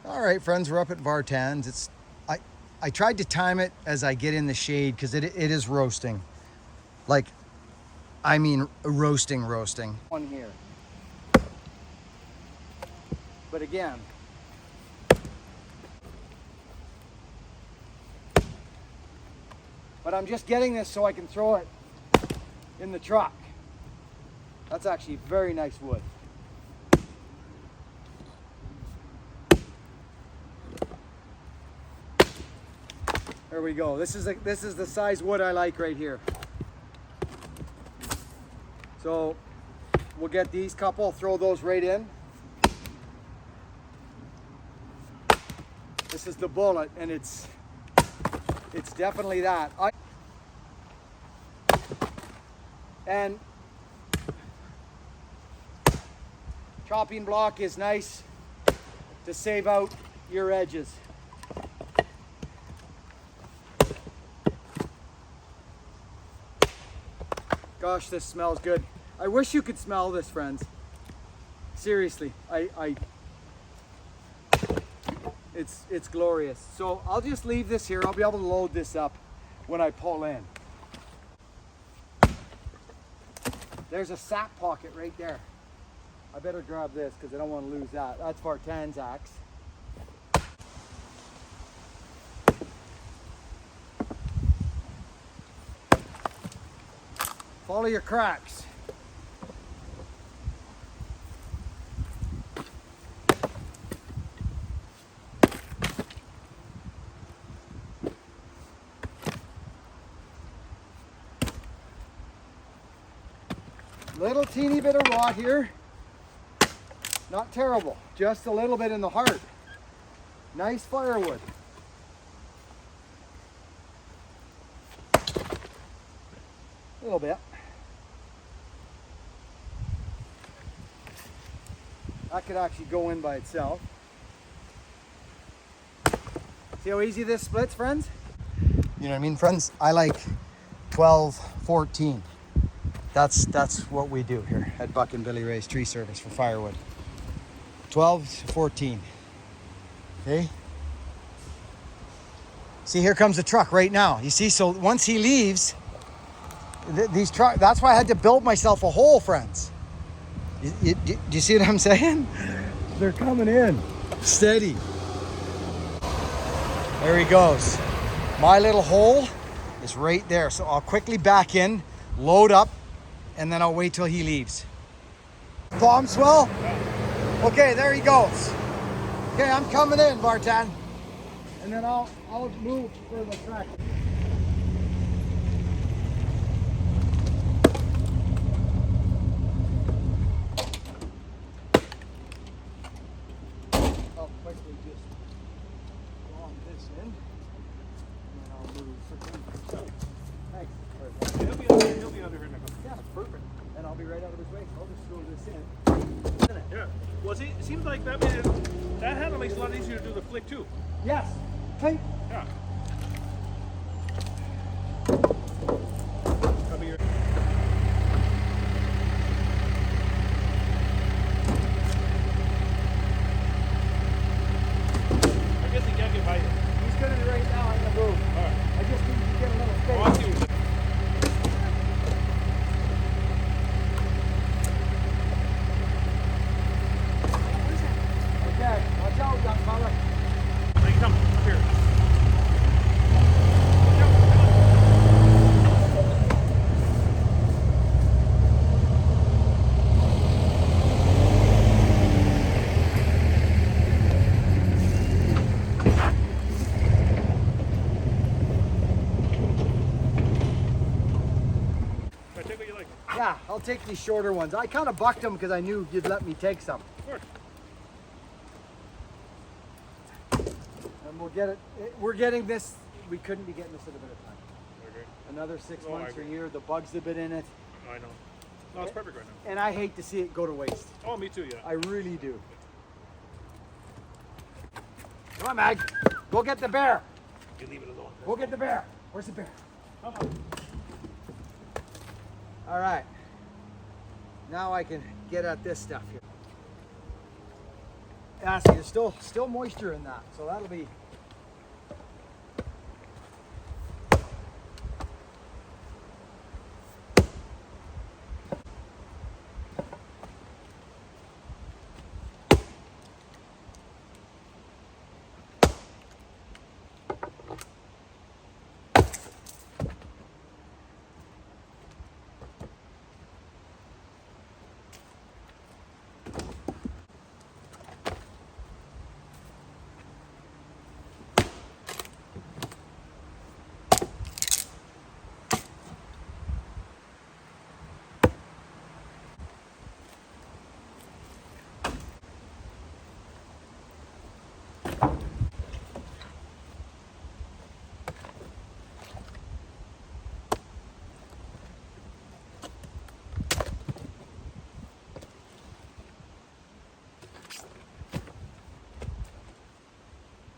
All right, friends, we're up at Vartan's. I tried to time it as I get in the shade because it is roasting. Like, I mean roasting. One here. But again, but I'm just getting this so I can throw it in the truck. That's actually very nice wood. There we go. This is the size wood I like right here. So we'll get these couple, throw those right in. This is the bullet, and it's definitely that. And chopping block is nice to save out your edges. Gosh, this smells good. I wish you could smell this, friends. Seriously, it's glorious. So I'll just leave this here. I'll be able to load this up when I pull in. There's a sap pocket right there. I better grab this because I don't want to lose that. That's Vartan's axe. Follow your cracks. Little teeny bit of rot here. Not terrible, just a little bit in the heart. Nice firewood. A little bit. That could actually go in by itself. See how easy this splits, friends? You know what I mean, friends? I like 12, 14. That's what we do here at Buck and Billy Ray's Tree Service for firewood. 12 to 14. Okay? See, here comes the truck right now. You see, so once he leaves, these trucks, that's why I had to build myself a hole, friends. Do you see what I'm saying? They're coming in. Steady. There he goes. My little hole is right there. So I'll quickly back in, load up, and then I'll wait till he leaves. Palm swell? Okay, there he goes. Okay, I'm coming in, Vartan. And then I'll move for the track. I'll quickly just log this in. And then I'll move for him. Thanks. He'll be under here next. Yeah, perfect. And I'll be right out of his way. I'll just throw this in. Yeah. Well, see, it seems like that handle makes it a lot easier to do the flick too. Yes. Hey. Yeah. Cover your. I guess he can't get by you. He's gonna be right now. I'm gonna move. All right. I just need to get a little space. Well, I'll see what Okay, watch out, young fella. They come up here. Take what you like. Yeah, I'll take these shorter ones. I kind of bucked them because I knew you'd let me take some. Of course. And we'll get it. We're getting this. We couldn't be getting this at a better time. Okay. Another 6 Oh, I months or a agree. year. The bugs have been in it. I know. No, it's perfect right now. And I hate to see it go to waste. Oh, me too, yeah. I really do. Come on, Mag. Go get the bear. You leave it alone. Go get the bear. Where's the bear? All right. Now I can get at this stuff here. Yeah, see, there's still moisture in that, so that'll be.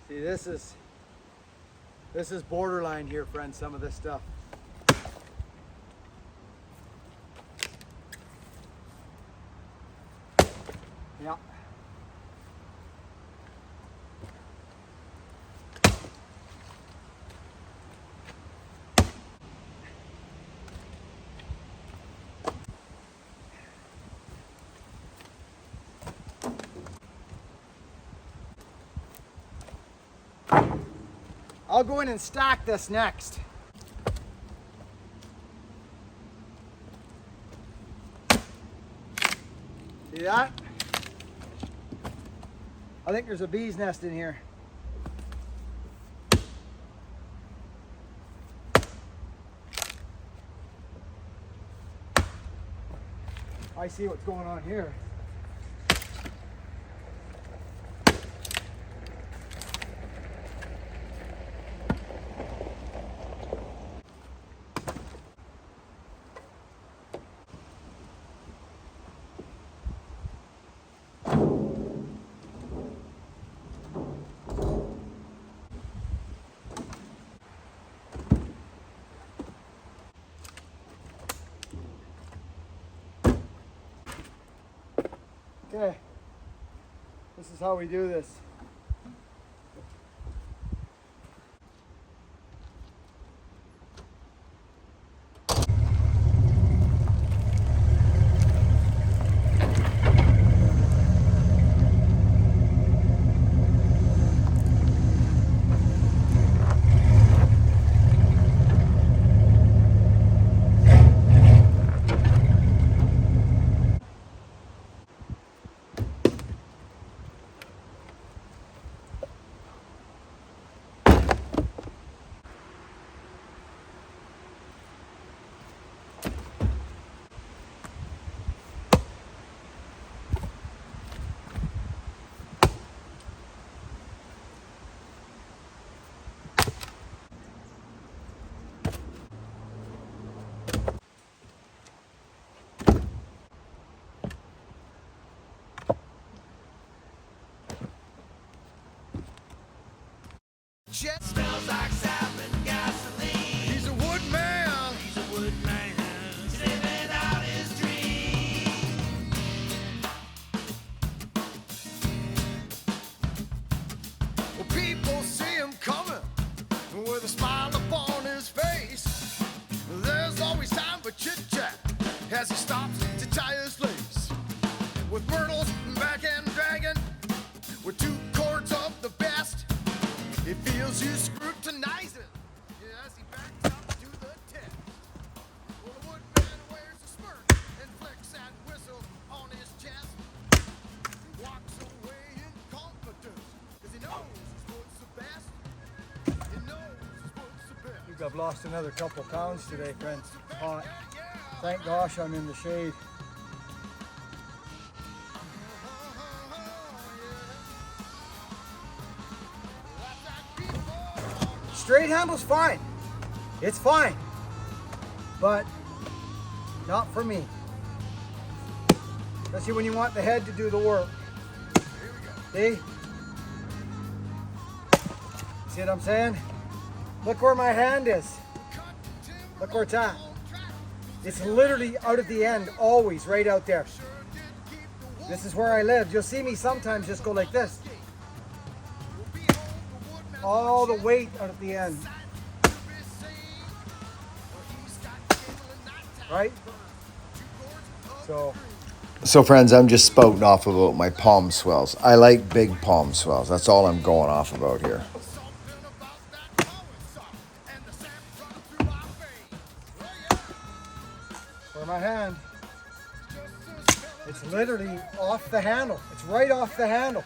See, this is borderline here, friends, some of this stuff. Yeah. I'll go in and stack this next. See that? I think there's a bee's nest in here. I see what's going on here. Okay, this is how we do this. Jet smells like sap and gasoline. He's a wood man. He's a wood man. He's living out his dream. Well, people see him coming with a smile upon his face. There's always time for chit chat as he stops to tie his lace. With myrtles back and dragon, with two chords of the best. It feels you scrutinizing as he backs up to the test. Well, the woodman wears a smirk and flicks that whistle on his chest. He walks away in confidence because he knows his wood's the best. He knows his wood's the best. I think I've lost another couple pounds today, friends. It's hot. Thank gosh I'm in the shade. Straight handle's fine. It's fine. But not for me. Especially when you want the head to do the work. See? See what I'm saying? Look where my hand is. Look where it's at. It's literally out at the end, always right out there. This is where I lived. You'll see me sometimes just go like this. All the weight out at the end. Right? So friends, I'm just spouting off about my palm swells. I like big palm swells. That's all I'm going off about here. For my hand. It's literally off the handle. It's right off the handle.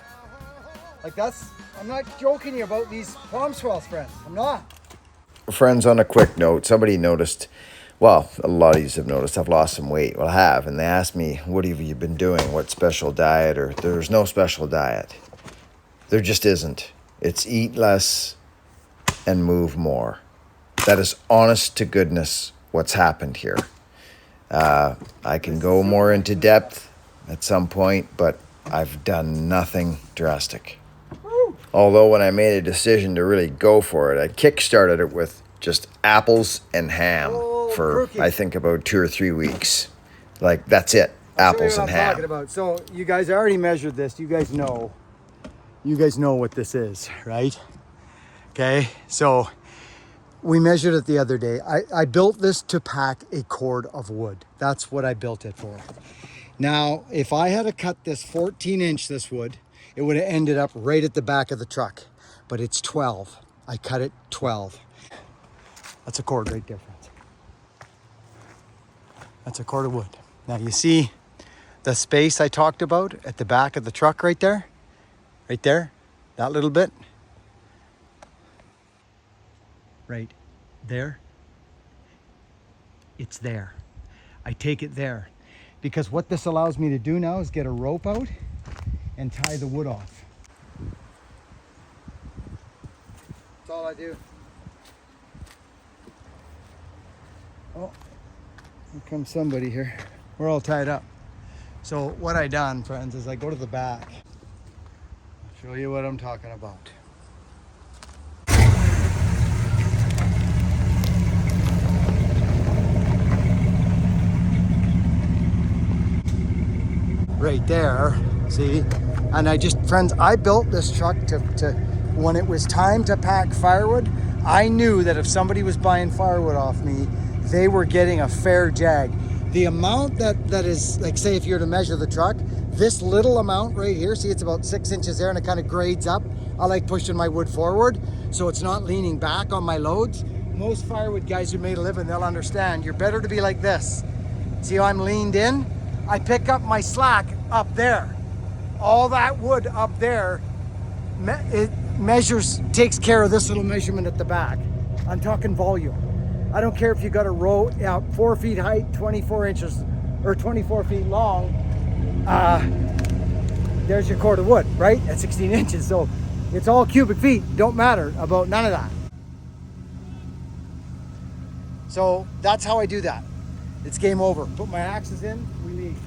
Like that's, I'm not joking you about these palm swells, friends. I'm not. Friends, on a quick note, somebody noticed, well, a lot of you have noticed I've lost some weight. Well, I have. And they asked me, what have you been doing? What special diet? Or there's no special diet. There just isn't. It's eat less and move more. That is honest to goodness what's happened here. I can go more into depth at some point, but I've done nothing drastic. Although when I made a decision to really go for it, I kickstarted it with just apples and ham for, I think, about 2 or 3 weeks. Like, that's it. Apples and ham. Talking about. So you guys already measured this. You guys know what this is, right? Okay, so we measured it the other day. I built this to pack a cord of wood. That's what I built it for. Now, if I had to cut this 14-inch, this wood, it would have ended up right at the back of the truck. But it's 12. I cut it 12. That's a cord right there, friends. That's a cord of wood. Now you see the space I talked about at the back of the truck right there? Right there? That little bit? Right there? It's there. I take it there. Because what this allows me to do now is get a rope out and tie the wood off. That's all I do. Oh, here comes somebody here. We're all tied up. So what I done, friends, is I go to the back. I'll show you what I'm talking about. Right there, see? And I just, friends, I built this truck to when it was time to pack firewood, I knew that if somebody was buying firewood off me, they were getting a fair jag. The amount that is, like, say if you were to measure the truck, this little amount right here, see it's about 6 inches there and it kind of grades up. I like pushing my wood forward so it's not leaning back on my loads. Most firewood guys who made a living, they'll understand you're better to be like this. See how I'm leaned in? I pick up my slack up there. All that wood up there, it measures, takes care of this little measurement at the back. I'm talking volume. I don't care if you got a row 4 feet height, 24 inches, or 24 feet long. There's your cord of wood, right? At 16 inches. So it's all cubic feet. Don't matter about none of that. So that's how I do that. It's game over. Put my axes in, we leave.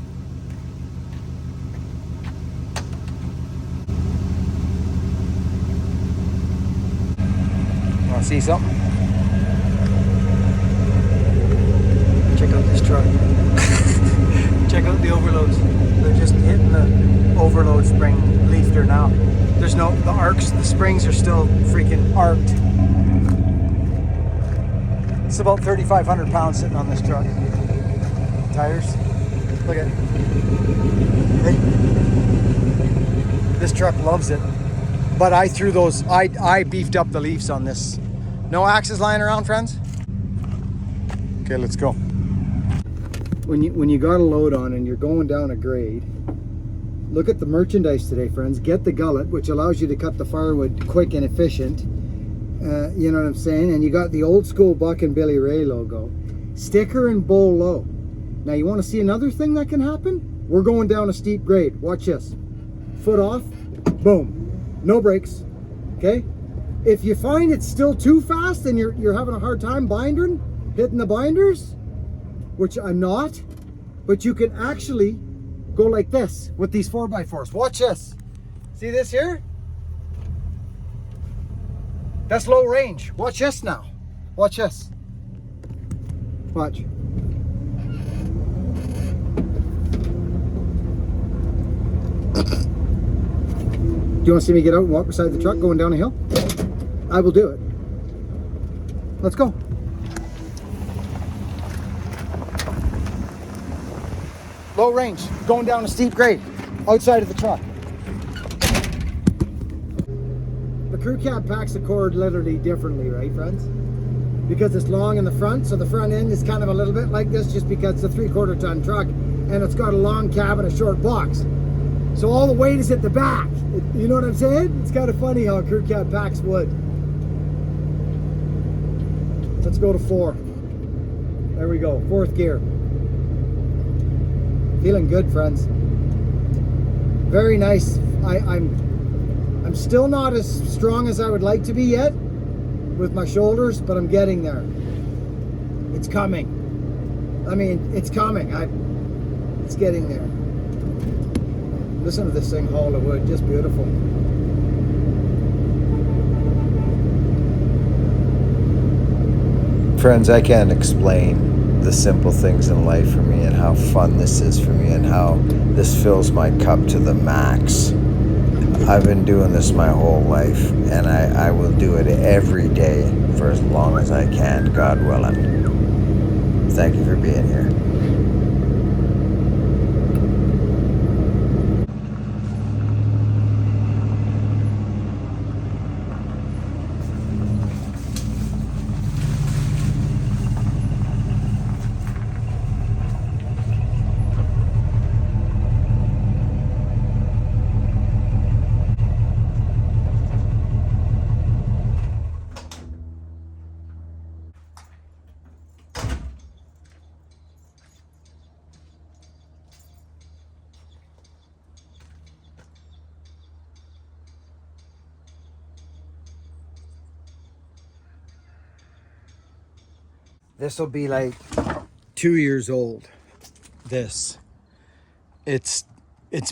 Want to see something? Check out this truck. Check out the overloads. They're just hitting the overload spring leafter now. There's no, the arcs, the springs are still freaking arced. It's about 3,500 pounds sitting on this truck. Tires, look at it. Hey. This truck loves it. But I threw those, I beefed up the leaves on this. No axes lying around, friends? Okay, let's go. When you got a load on and you're going down a grade, look at the merchandise today, friends. Get the gullet, which allows you to cut the firewood quick and efficient. You know what I'm saying? And you got the old school Buck and Billy Ray logo. Sticker and bowl low. Now you want to see another thing that can happen? We're going down a steep grade. Watch this. Foot off, boom. No brakes, okay? If you find it's still too fast and you're having a hard time hitting the binders, which I'm not, but you can actually go like this with these 4x4s. Watch this. See this here? That's low range. Watch this now. Watch this. Watch. Do you want to see me get out and walk beside the truck going down a hill? I will do it. Let's go. Low range, going down a steep grade, outside of the truck. The crew cab packs the cord literally differently, right, friends? Because it's long in the front, so the front end is kind of a little bit like this just because it's a 3/4 ton truck and it's got a long cab and a short box. So all the weight is at the back. You know what I'm saying? It's kind of funny how a crew cab packs wood. Let's go to 4. There we go, 4th gear. Feeling good, friends. Very nice. I'm still not as strong as I would like to be yet with my shoulders, but I'm getting there. It's coming. I mean, it's coming. It's getting there. Listen to this thing haul of wood, just beautiful. Friends, I can't explain the simple things in life for me and how fun this is for me and how this fills my cup to the max. I've been doing this my whole life, and I will do it every day for as long as I can, God willing. Thank you for being here. This will be like 2 years old. This. It's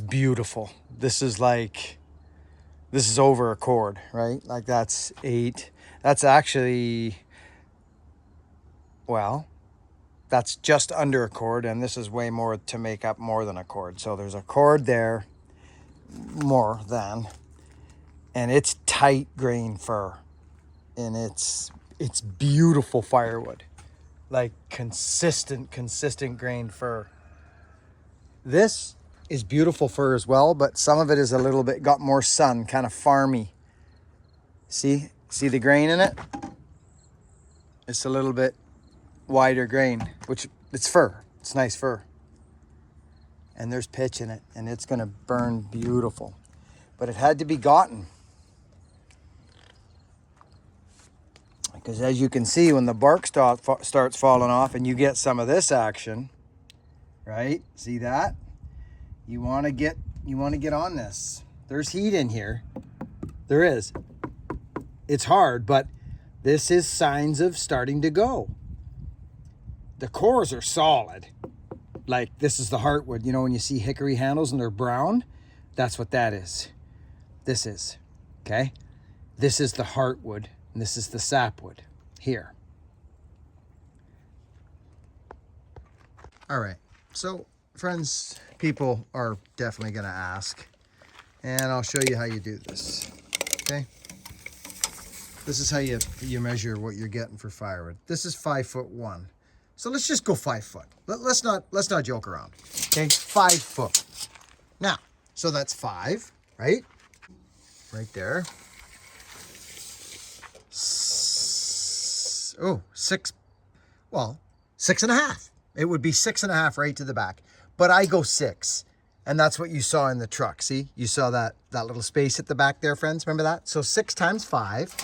beautiful. This is over a cord, right? Like that's 8. That's actually, well, that's just under a cord, and this is way more to make up more than a cord. So there's a cord there, more than, and it's tight grain fir, and it's beautiful firewood, like consistent grain fir. This is beautiful fir as well, but some of it is a little bit got more sun, kind of farmy. See the grain in it? It's a little bit wider grain, which it's fir. It's nice fir. And there's pitch in it, and it's gonna burn beautiful. But it had to be gotten. Because as you can see, when the bark starts falling off and you get some of this action, right? See that? You want to get on this. There's heat in here. There is. It's hard, but this is signs of starting to go. The cores are solid. Like this is the heartwood. You know when you see hickory handles and they're brown? That's what that is. This is. Okay? This is the heartwood. And this is the sapwood here. All right. So, friends, people are definitely going to ask. And I'll show you how you do this. Okay? This is how you measure what you're getting for firewood. This is 5'1". So let's just go 5 foot. Let's not joke around. Okay? 5 foot. Now, so that's 5, right? Right there. 6. Well, 6.5. It would be 6.5 right to the back. But I go 6. And that's what you saw in the truck. See? You saw that little space at the back there, friends. Remember that? So 6 times 5,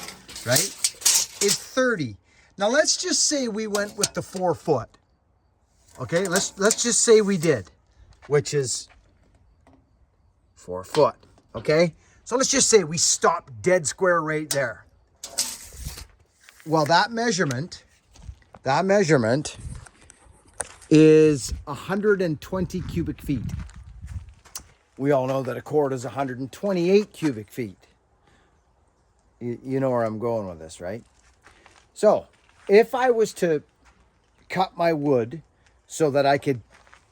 right, is 30. Now let's just say we went with the 4 foot. Okay? Let's just say we did, which is 4 foot. Okay? So let's just say we stop dead square right there. Well, that measurement is 120 cubic feet. We all know that a cord is 128 cubic feet. You know where I'm going with this, right? So if I was to cut my wood so that I could,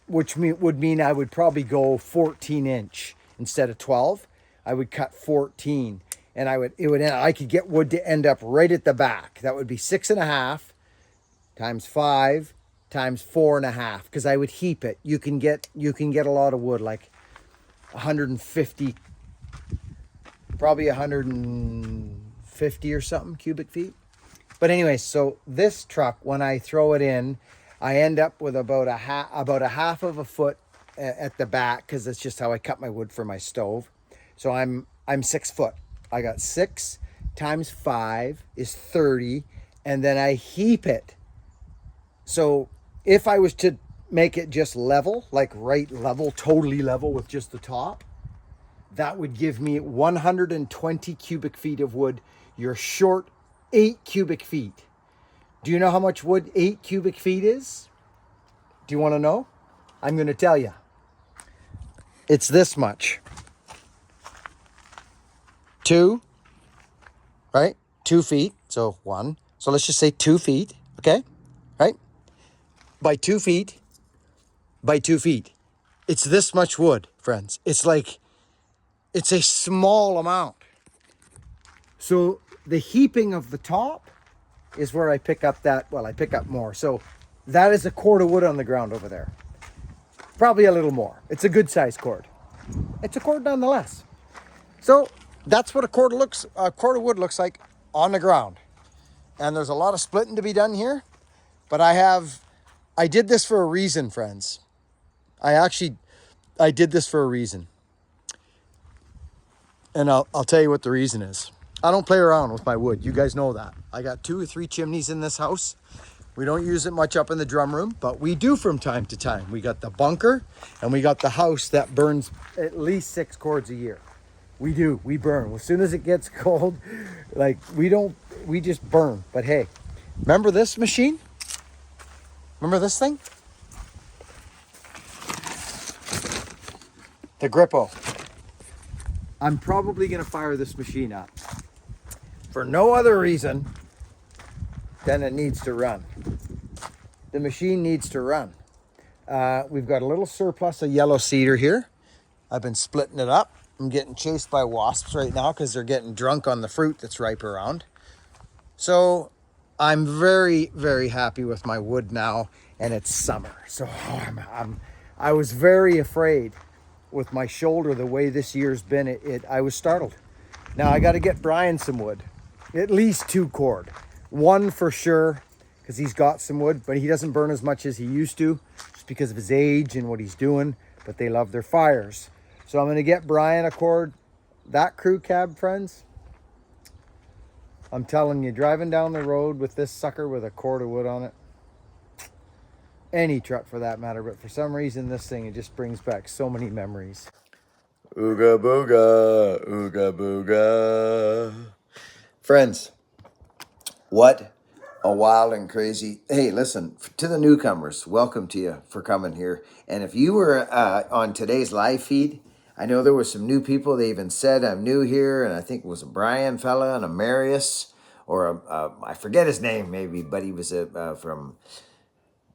which would mean I would probably go 14 inch instead of 12. I would cut 14, and I could get wood to end up right at the back. That would be 6.5 times 5 times 4.5, because I would heap it. You can get a lot of wood, like 150, probably 150 or something cubic feet. But anyway, so this truck, when I throw it in, I end up with about a half of a foot at the back, because that's just how I cut my wood for my stove. So I'm 6 foot. I got 6 times 5 is 30, and then I heap it. So if I was to make it just level, like right level, totally level with just the top, that would give me 120 cubic feet of wood. You're short 8 cubic feet. Do you know how much wood 8 cubic feet is? Do you want to know? I'm going to tell you. It's this much. 2, right? 2 feet. So 1. So let's just say 2 feet. Okay? Right? By 2 feet. By 2 feet. It's this much wood, friends. It's a small amount. So the heaping of the top is where I pick up I pick up more. So that is a cord of wood on the ground over there. Probably a little more. It's a good size cord. It's a cord nonetheless. So that's what a cord of wood looks like on the ground. And there's a lot of splitting to be done here, but I did this for a reason, friends. I did this for a reason. And I'll tell you what the reason is. I don't play around with my wood. You guys know that. I got 2 or 3 chimneys in this house. We don't use it much up in the drum room, but we do from time to time. We got the bunker, and we got the house that burns at least 6 cords a year. We do. We burn. As soon as it gets cold, like we just burn. But hey, remember this machine? Remember this thing? The Grippo. I'm probably going to fire this machine up for no other reason than it needs to run. The machine needs to run. We've got a little surplus of yellow cedar here. I've been splitting it up. I'm getting chased by wasps right now because they're getting drunk on the fruit that's ripe around. So I'm very, very happy with my wood now, and it's summer. So I was very afraid with my shoulder, the way this year's been. I was startled. Now I got to get Brian some wood, at least 2 cord. 1 for sure, because he's got some wood, but he doesn't burn as much as he used to, just because of his age and what he's doing, but they love their fires. So I'm going to get Brian a cord. That crew cab, friends, I'm telling you, driving down the road with this sucker with a cord of wood on it, any truck for that matter, but for some reason this thing, it just brings back so many memories. Ooga booga, ooga booga. Friends, what a wild and crazy. Hey, listen, to the newcomers, welcome to you for coming here. And if you were on today's live feed, I know there were some new people. They even said, I'm new here. And I think it was a Brian fella and a Marius, or I forget his name maybe, but he was from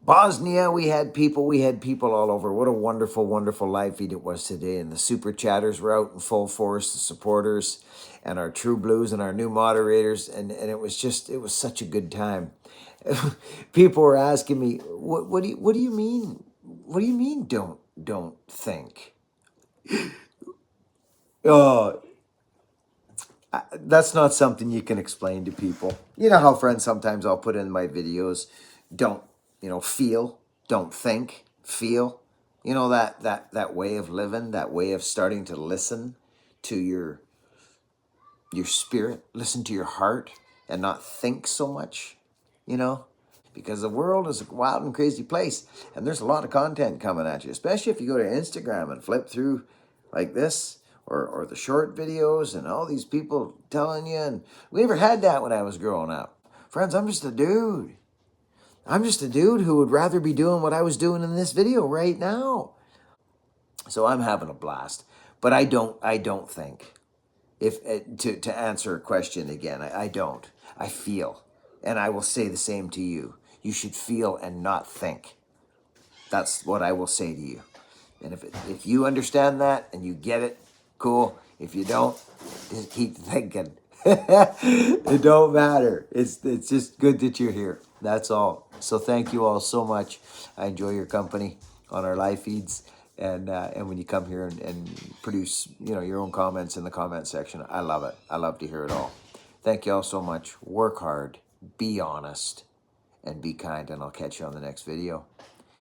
Bosnia. We had people all over. What a wonderful, wonderful live feed it was today. And the super chatters were out in full force, the supporters and our true blues and our new moderators. And it was such a good time. People were asking me, what do you mean? What do you mean don't think? Oh, that's not something you can explain to people. You know how, friends, sometimes I'll put in my videos, don't feel, don't think, feel. You know, that way of living, that way of starting to listen to your spirit, listen to your heart, and not think so much, because the world is a wild and crazy place, and there's a lot of content coming at you, especially if you go to Instagram and flip through like this, or the short videos and all these people telling you. And we never had that when I was growing up. Friends, I'm just a dude. I'm just a dude who would rather be doing what I was doing in this video right now. So I'm having a blast. But I don't think. If to answer a question again, I don't. I feel. And I will say the same to you. You should feel and not think. That's what I will say to you. And if you understand that and you get it, cool. If you don't, just keep thinking. It don't matter. It's just good that you're here. That's all. So thank you all so much. I enjoy your company on our live feeds, and when you come here and produce, you know, your own comments in the comment section. I love it. I love to hear it all. Thank you all so much. Work hard, be honest, and be kind, and I'll catch you on the next video.